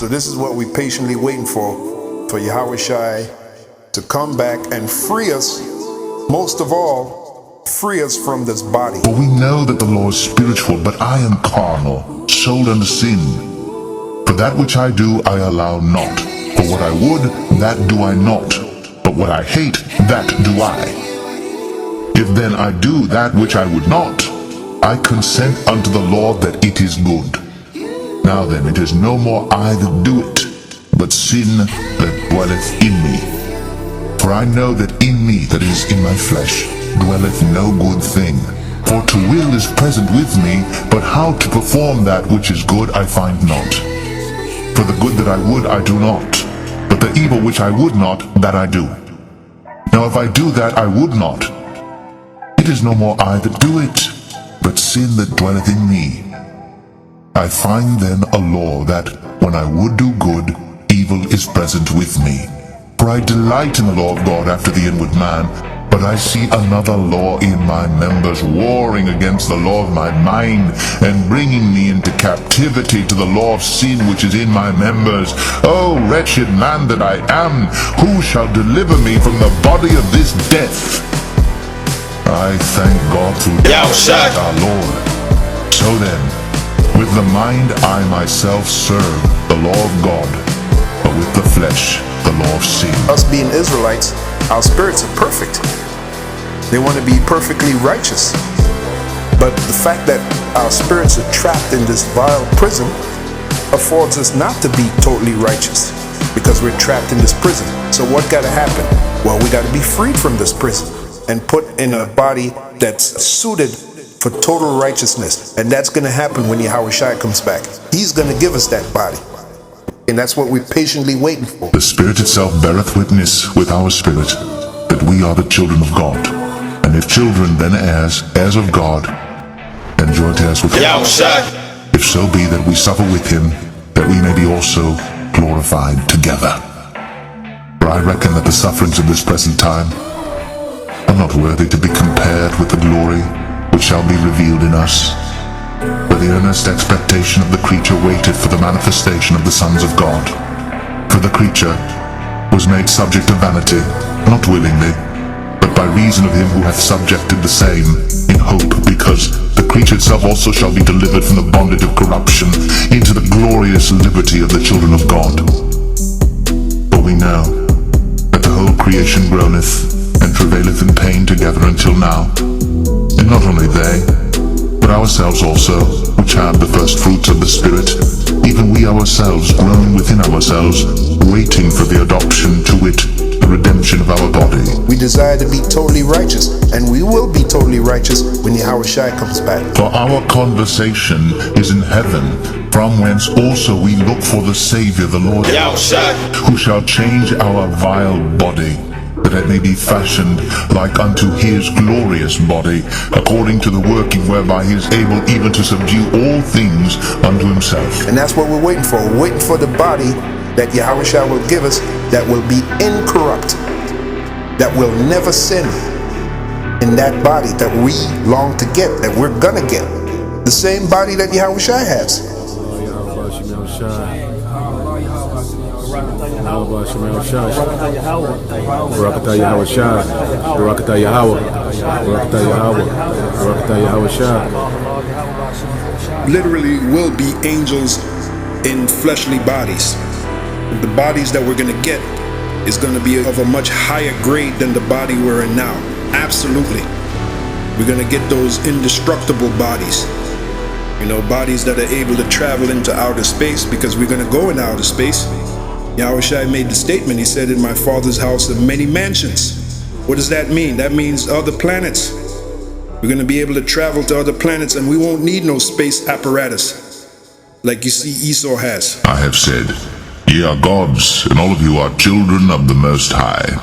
So this is what we're patiently waiting for YAHAWASHI to come back and free us, most of all, free us from this body. For we know that the law is spiritual, but I am carnal, sold under sin. For that which I do, I allow not. For what I would, that do I not. But what I hate, that do I. If then I do that which I would not, I consent unto the law that it is good. Now then, it is no more I that do it, but sin that dwelleth in me. For I know that in me, that is, in my flesh, dwelleth no good thing. For to will is present with me, but how to perform that which is good I find not. For the good that I would I do not, but the evil which I would not, that I do. Now if I do that I would not, it is no more I that do it, but sin that dwelleth in me. I find then a law that, when I would do good, evil is present with me. For I delight in the law of God after the inward man, but I see another law in my members, warring against the law of my mind, and bringing me into captivity to the law of sin which is in my members. O wretched man that I am, who shall deliver me from the body of this death? I thank God through Jesus our Lord. So then, with the mind I myself serve the law of God, but with the flesh the law of sin. Us being Israelites, our spirits are perfect. They want to be perfectly righteous. But the fact that our spirits are trapped in this vile prison affords us not to be totally righteous, because we're trapped in this prison. So what got to happen? Well, we got to be freed from this prison and put in a body that's suited for total righteousness. And that's going to happen when YAHAWASHI comes back. He's going to give us that body. And that's what we're patiently waiting for. The Spirit itself beareth witness with our spirit that we are the children of God. And if children, then heirs, heirs of God, and joint heirs with God. If so be that we suffer with him, that we may be also glorified together. For I reckon that the sufferings of this present time are not worthy to be compared with the glory which shall be revealed in us. For the earnest expectation of the creature waited for the manifestation of the sons of God. For the creature was made subject to vanity, not willingly, but by reason of him who hath subjected the same, in hope, because the creature itself also shall be delivered from the bondage of corruption into the glorious liberty of the children of God. For we know that the whole creation groaneth and travaileth in pain together until now. And not only they, but ourselves also, which have the first fruits of the Spirit, even we ourselves groaning within ourselves, waiting for the adoption, to wit, the redemption of our body. We desire to be totally righteous, and we will be totally righteous when YAHAWASHI comes back. For our conversation is in heaven, from whence also we look for the Saviour, the Lord YAHAWASHI, who shall change our vile body, that it may be fashioned like unto his glorious body, according to the working whereby he is able even to subdue all things unto himself. And that's what we're waiting for. We're waiting for the body that YAHAWASHI will give us, that will be incorrupt, that will never sin. In that body that we long to get, that we're gonna get. The same body that YAHAWASHI has. Literally will be angels in fleshly bodies. The bodies that we're going to get is going to be of a much higher grade than the body we're in now. Absolutely. We're going to get those indestructible bodies. You know, bodies that are able to travel into outer space, because we're going to go in outer space. YAHAWASHI made the statement, he said, in my Father's house are many mansions. What does that mean? That means other planets. We're going to be able to travel to other planets, and we won't need no space apparatus like you see Esau has. I have said, ye are gods, and all of you are children of the Most High.